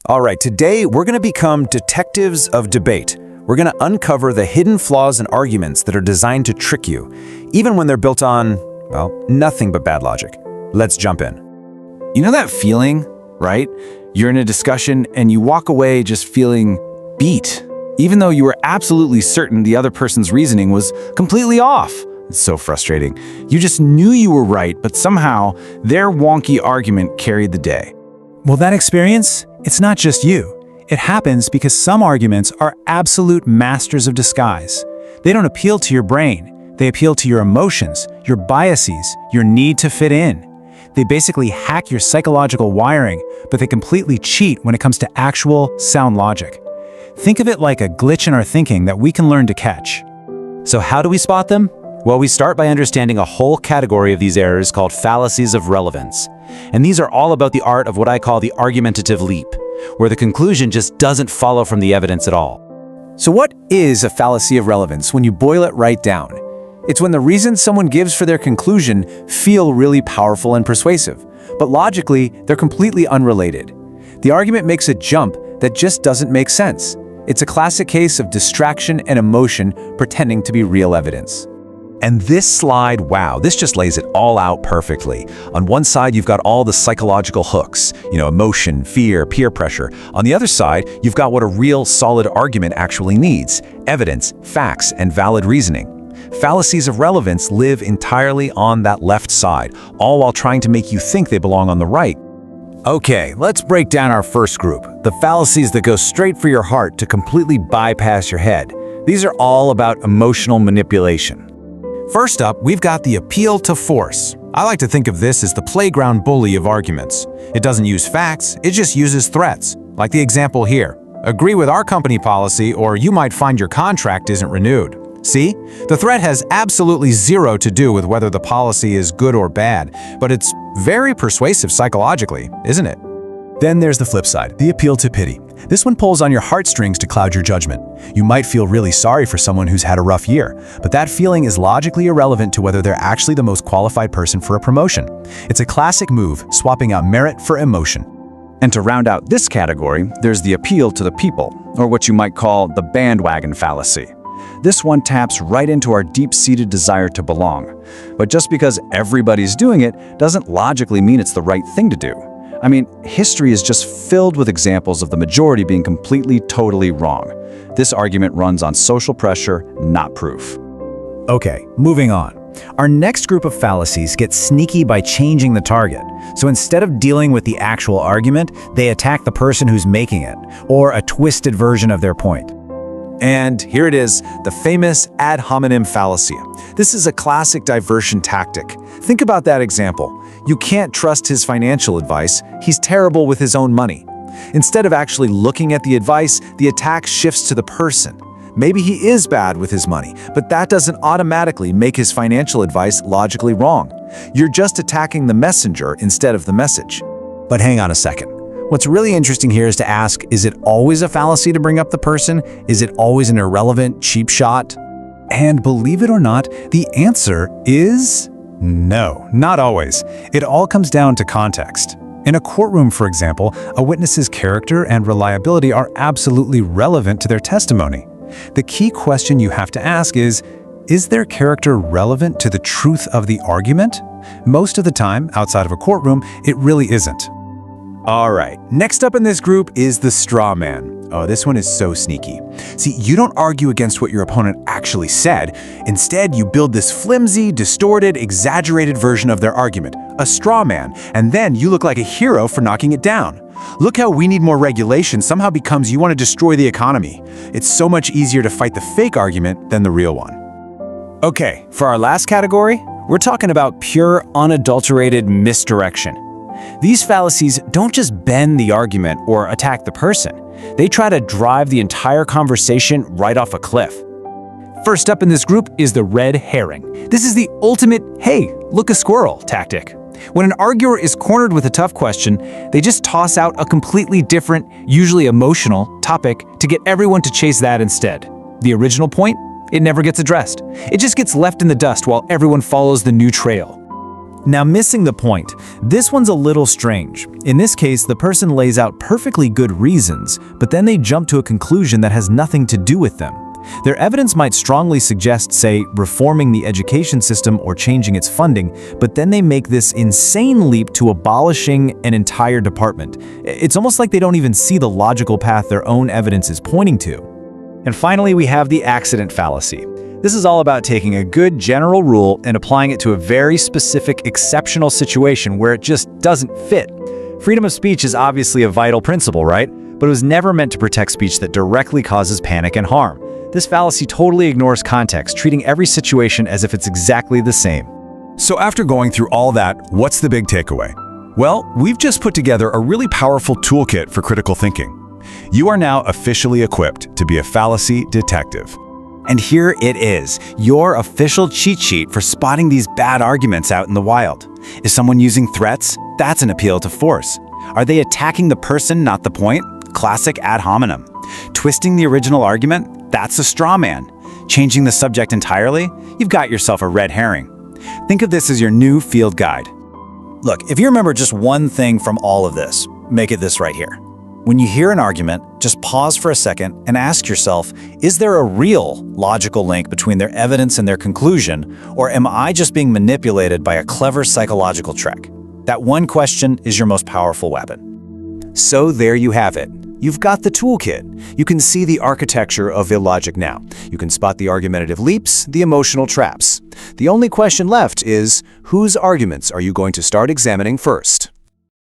All right, today we're going to become detectives of debate. We're going to uncover the hidden flaws in arguments that are designed to trick you, even when they're built on, well, nothing but bad logic. Let's jump in. You know that feeling, right? You're in a discussion and you walk away just feeling beat, even though you were absolutely certain the other person's reasoning was completely off. It's so frustrating. You just knew you were right, but somehow their wonky argument carried the day. Well, that experience, it's not just you. It happens because some arguments are absolute masters of disguise. They don't appeal to your brain. They appeal to your emotions, your biases, your need to fit in. They basically hack your psychological wiring, but they completely cheat when it comes to actual sound logic. Think of it like a glitch in our thinking that we can learn to catch. So how do we spot them? Well, we start by understanding a whole category of these errors called fallacies of relevance. And these are all about the art of what I call the argumentative leap, where the conclusion just doesn't follow from the evidence at all. So what is a fallacy of relevance when you boil it right down? It's when the reasons someone gives for their conclusion feel really powerful and persuasive, but logically, they're completely unrelated. The argument makes a jump that just doesn't make sense. It's a classic case of distraction and emotion pretending to be real evidence. And this slide, wow, this just lays it all out perfectly. On one side, you've got all the psychological hooks, emotion, fear, peer pressure. On the other side, you've got what a real solid argument actually needs: evidence, facts, and valid reasoning. Fallacies of relevance live entirely on that left side, all while trying to make you think they belong on the right. Okay, let's break down our first group, the fallacies that go straight for your heart to completely bypass your head. These are all about emotional manipulation. First up, we've got the appeal to force. I like to think of this as the playground bully of arguments. It doesn't use facts, it just uses threats. Like the example here. Agree with our company policy or you might find your contract isn't renewed. See? The threat has absolutely zero to do with whether the policy is good or bad, but it's very persuasive psychologically, isn't it? Then there's the flip side, the appeal to pity. This one pulls on your heartstrings to cloud your judgment. You might feel really sorry for someone who's had a rough year, but that feeling is logically irrelevant to whether they're actually the most qualified person for a promotion. It's a classic move, swapping out merit for emotion. And to round out this category, there's the appeal to the people, or what you might call the bandwagon fallacy. This one taps right into our deep-seated desire to belong. But just because everybody's doing it doesn't logically mean it's the right thing to do. I mean, history is just filled with examples of the majority being completely, totally wrong. This argument runs on social pressure, not proof. Okay, moving on. Our next group of fallacies get sneaky by changing the target. So instead of dealing with the actual argument, they attack the person who's making it, or a twisted version of their point. And here it is, the famous ad hominem fallacy. This is a classic diversion tactic. Think about that example. You can't trust his financial advice. He's terrible with his own money. Instead of actually looking at the advice, the attack shifts to the person. Maybe he is bad with his money, but that doesn't automatically make his financial advice logically wrong. You're just attacking the messenger instead of the message. But hang on a second. What's really interesting here is to ask, is it always a fallacy to bring up the person? Is it always an irrelevant, cheap shot? And believe it or not, the answer is no, not always. It all comes down to context. In a courtroom, for example, a witness's character and reliability are absolutely relevant to their testimony. The key question you have to ask is their character relevant to the truth of the argument? Most of the time, outside of a courtroom, it really isn't. All right, next up in this group is the straw man. Oh, this one is so sneaky. See, you don't argue against what your opponent actually said. Instead, you build this flimsy, distorted, exaggerated version of their argument, a straw man, and then you look like a hero for knocking it down. Look how we need more regulation somehow becomes you want to destroy the economy. It's so much easier to fight the fake argument than the real one. Okay, for our last category, we're talking about pure, unadulterated misdirection. These fallacies don't just bend the argument or attack the person. They try to drive the entire conversation right off a cliff. First up in this group is the red herring. This is the ultimate, hey, look a squirrel tactic. When an arguer is cornered with a tough question, they just toss out a completely different, usually emotional, topic to get everyone to chase that instead. The original point? It never gets addressed. It just gets left in the dust while everyone follows the new trail. Now, missing the point. This one's a little strange. In this case, the person lays out perfectly good reasons, but then they jump to a conclusion that has nothing to do with them. Their evidence might strongly suggest, say, reforming the education system or changing its funding, but then they make this insane leap to abolishing an entire department. It's almost like they don't even see the logical path their own evidence is pointing to. And finally, we have the accident fallacy. This is all about taking a good general rule and applying it to a very specific, exceptional situation where it just doesn't fit. Freedom of speech is obviously a vital principle, right? But it was never meant to protect speech that directly causes panic and harm. This fallacy totally ignores context, treating every situation as if it's exactly the same. So after going through all that, what's the big takeaway? Well, we've just put together a really powerful toolkit for critical thinking. You are now officially equipped to be a fallacy detective. And here it is, your official cheat sheet for spotting these bad arguments out in the wild. Is someone using threats? That's an appeal to force. Are they attacking the person, not the point? Classic ad hominem. Twisting the original argument? That's a straw man. Changing the subject entirely? You've got yourself a red herring. Think of this as your new field guide. Look, if you remember just one thing from all of this, make it this right here. When you hear an argument, just pause for a second and ask yourself, is there a real logical link between their evidence and their conclusion, or am I just being manipulated by a clever psychological trick? That one question is your most powerful weapon. So there you have it. You've got the toolkit. You can see the architecture of illogic now. You can spot the argumentative leaps, the emotional traps. The only question left is, whose arguments are you going to start examining first?